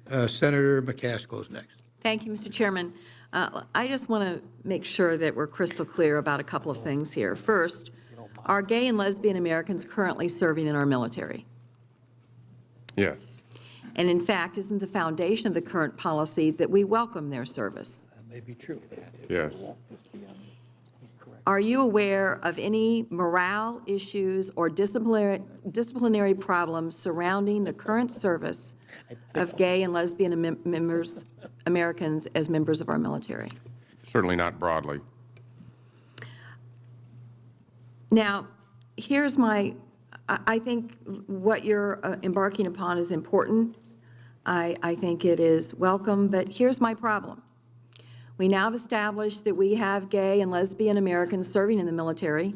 Senator McCaskill is next. Thank you, Mr. Chairman. I just want to make sure that we're crystal clear about a couple of things here. First, are gay and lesbian Americans currently serving in our military? Yes. And in fact, isn't the foundation of the current policy that we welcome their service? That may be true. Yes. Are you aware of any morale issues or disciplinary problems surrounding the current service of gay and lesbian Americans as members of our military? Certainly not broadly. Now, here's I think what you're embarking upon is important. I think it is welcome, but here's my problem. We now have established that we have gay and lesbian Americans serving in the military,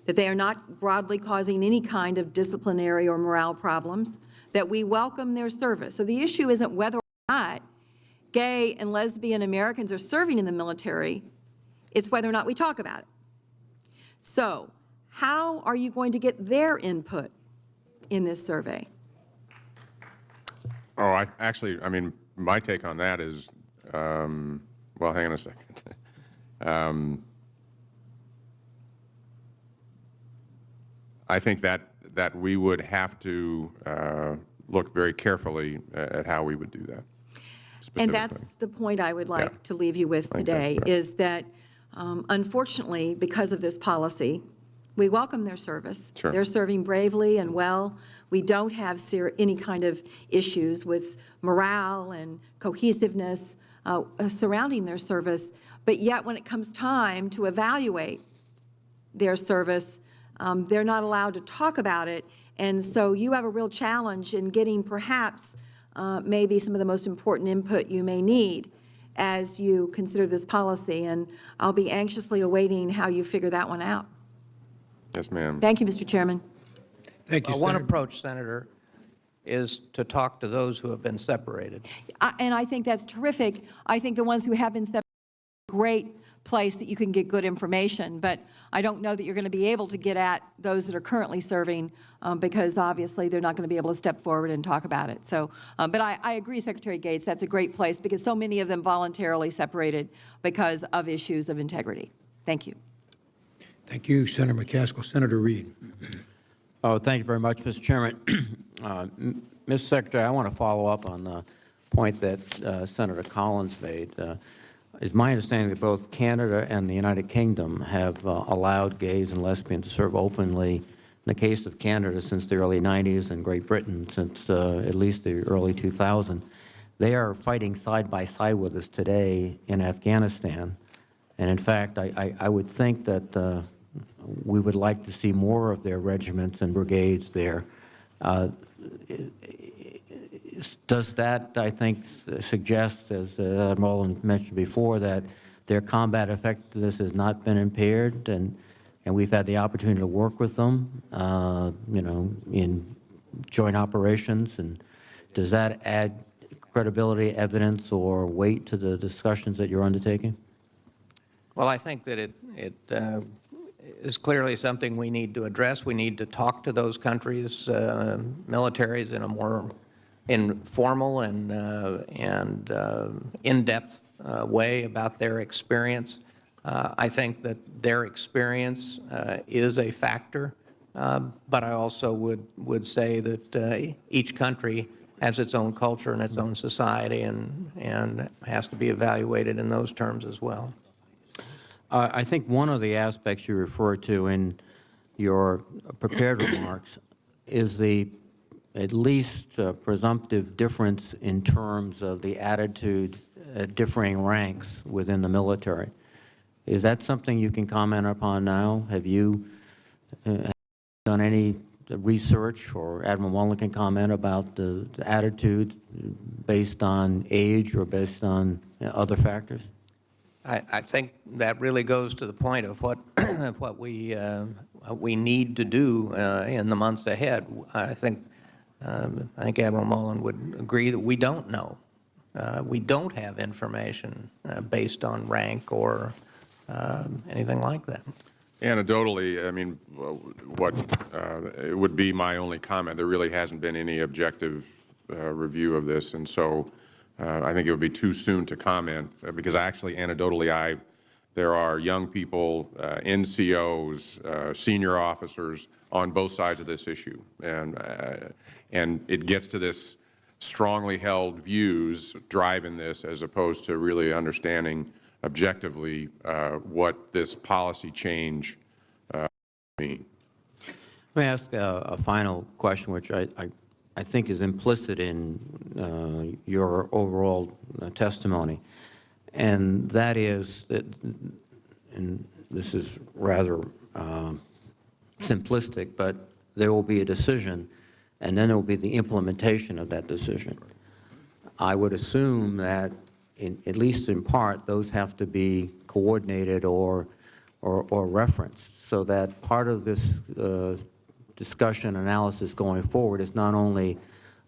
that they are not broadly causing any kind of disciplinary or morale problems, that we welcome their service. So the issue isn't whether or not gay and lesbian Americans are serving in the military, it's whether or not we talk about it. So how are you going to get their input in this survey? Oh, I mean, my take on that is, well, hang on a second. I think that we would have to look very carefully at how we would do that. And that's the point I would like to leave you with today, is that unfortunately, because of this policy, we welcome their service. Sure. They're serving bravely and well. We don't have any kind of issues with morale and cohesiveness surrounding their service, but yet when it comes time to evaluate their service, they're not allowed to talk about it, and so you have a real challenge in getting perhaps maybe some of the most important input you may need as you consider this policy, and I'll be anxiously awaiting how you figure that one out. Yes, ma'am. Thank you, Mr. Chairman. Thank you, One Senator. approach, Senator, is to talk to those who have been separated. And I think that's terrific. I think the ones who have been separated are a great place that you can get good information, but I don't know that you're going to be able to get at those that are currently serving because obviously they're not going to be able to step forward and talk about it. So, but I agree, Secretary Gates, that's a great place because so many of them voluntarily separated because of issues of integrity. Thank you. Thank you, Senator McCaskill. Senator Reed. Oh, thank you very much, Mr. Chairman. Mr. Secretary, I want to follow up on the point that Senator Collins made. It's my understanding that both Canada and the United Kingdom have allowed gays and lesbians to serve openly, in the case of Canada since the early 90s and Great Britain since at least the early 2000s. They are fighting side by side with us today in Afghanistan. And in fact, I would think that we would like to see more of their regiments and brigades there. Does that, I think, suggest, as Mullen mentioned before, that their combat effectiveness has not been impaired, and we've had the opportunity to work with them, you know, in joint operations? And does that add credibility, evidence, or weight to the discussions that you're undertaking? Well, I think that it is clearly something we need to address. We need to talk to those countries' militaries in a more informal and in-depth way about their experience. I think that their experience is a factor, but I also would say that each country has its own culture and its own society and has to be evaluated in those terms as well. I think one of the aspects you refer to in your prepared remarks is the at least presumptive difference in terms of the attitude at differing ranks within the military. Is that something you can comment upon now? Have you done any research, or Admiral Mullen can comment about the attitude based on age or based on other factors? I think that really goes to the point of what what we need to do in the months ahead. I think Admiral Mullen would agree that we don't know. We don't have information based on rank or anything like that. Anecdotally, I mean, what it would be my only comment. There really hasn't been any objective review of this, and so I think it would be too soon to comment, because actually, anecdotally, there are young people, NCOs, senior officers on both sides of this issue, and it gets to this strongly held views driving this, as opposed to really understanding objectively what this policy change means. Let me ask a final question, which I think is implicit in your overall testimony, and that is that, and this is rather simplistic, but there will be a decision, and then there will be the implementation of that decision. I would assume that, at least in part, those have to be coordinated or referenced, so that part of this discussion analysis going forward is not only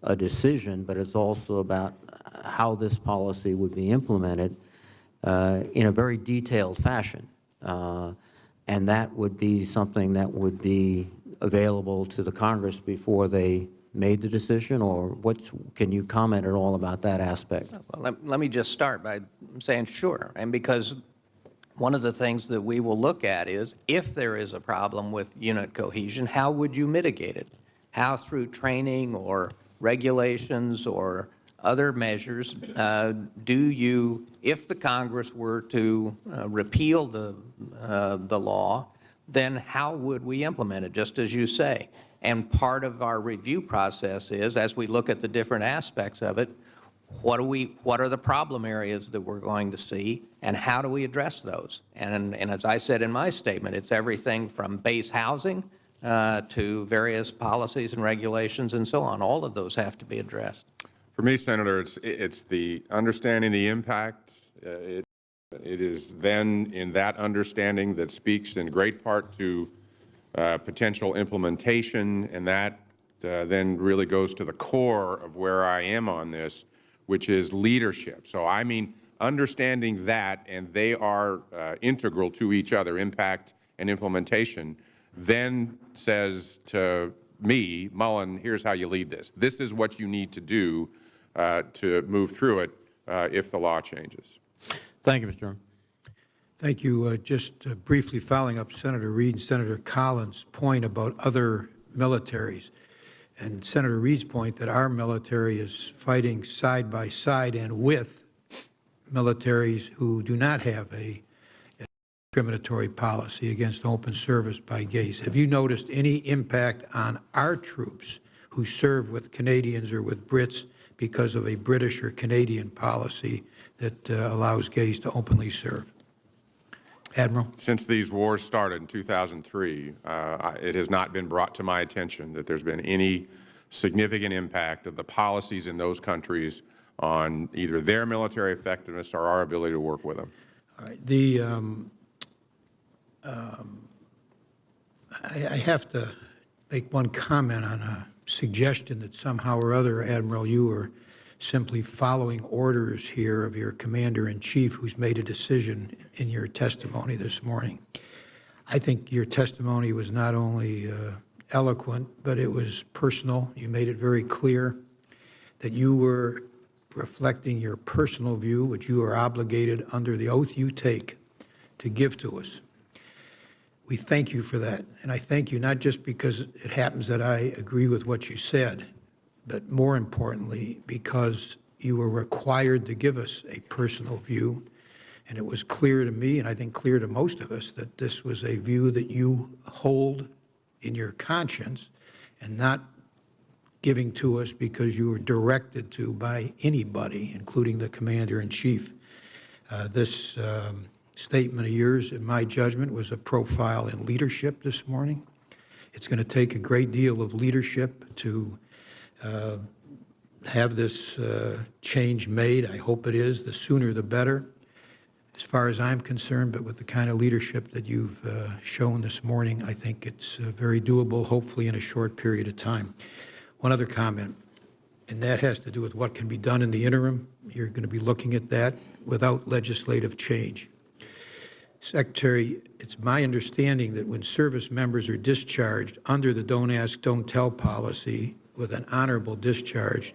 a decision, but it's also about how this policy would be implemented in a very detailed fashion. And that would be something that would be available to the Congress before they made the decision, or can you comment at all about that aspect? Well, let me just start by saying sure, and because one of the things that we will look at is, if there is a problem with unit cohesion, how would you mitigate it? How, through training or regulations or other measures, do you, if the Congress were to repeal the law, then how would we implement it, just as you say? And part of our review process is, as we look at the different aspects of it, what are the problem areas that we're going to see, and how do we address those? And as I said in my statement, it's everything from base housing to various policies and regulations and so on. All of those have to be addressed. For me, Senator, it's the understanding the impact. It is then in that understanding that speaks in great part to potential implementation, and that then really goes to the core of where I am on this, which is leadership. So I mean, understanding that, and they are integral to each other, impact and implementation, then says to me, Mullen, here's how you lead this. This is what you need to do to move through it if the law changes. Thank you, Mr. Chairman. Thank you. Just briefly following up Senator Reid and Senator Collins' point about other militaries, and Senator Reid's point that our military is fighting side by side and with militaries who do not have a discriminatory policy against open service by gays. Have you noticed any impact on our troops who serve with Canadians or with Brits because of a British or Canadian policy that allows gays to openly serve? Admiral? Since these wars started in 2003, it has not been brought to my attention that there's been any significant impact of the policies in those countries on either their military effectiveness or our ability to work with them. All right. I have to make one comment on a suggestion that somehow or other, Admiral, you were simply following orders here of your commander-in-chief who's made a decision in your testimony this morning. I think your testimony was not only eloquent, but it was personal. You made it very clear that you were reflecting your personal view, which you are obligated under the oath you take to give to us. We thank you for that, and I thank you not just because it happens that I agree with what you said, but more importantly, because you were required to give us a personal view, and it was clear to me, and I think clear to most of us, that this was a view that you hold in your conscience and not giving to us because you were directed to by anybody, including the commander-in-chief. This statement of yours, in my judgment, was a profile in leadership this morning. It's going to take a great deal of leadership to have this change made. I hope it is. The sooner the better, as far as I'm concerned, but with the kind of leadership that you've shown this morning, I think it's very doable, hopefully in a short period of time. One other comment, and that has to do with what can be done in the interim. You're going to be looking at that without legislative change. Secretary, it's my understanding that when service members are discharged under the Don't Ask, Don't Tell policy with an honorable discharge,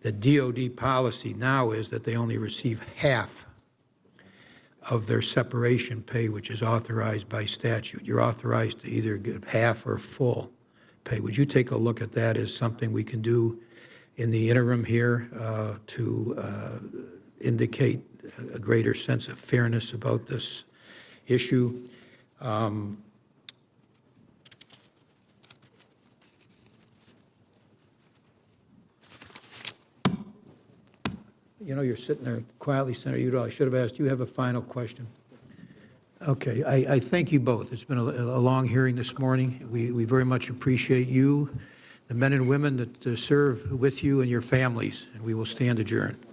The DOD policy now is that they only receive half of their separation pay, which is authorized by statute. You're authorized to either give half or full pay. Would you take a look at that as something we can do in the interim here to indicate a greater sense of fairness about this issue? You know, you're sitting there quietly, Senator Udall. I should have asked, you have a final question? Okay, I thank you both. It's been a long hearing this morning. We very much appreciate you, the men and women that serve with you and your families, and we will stand adjourned.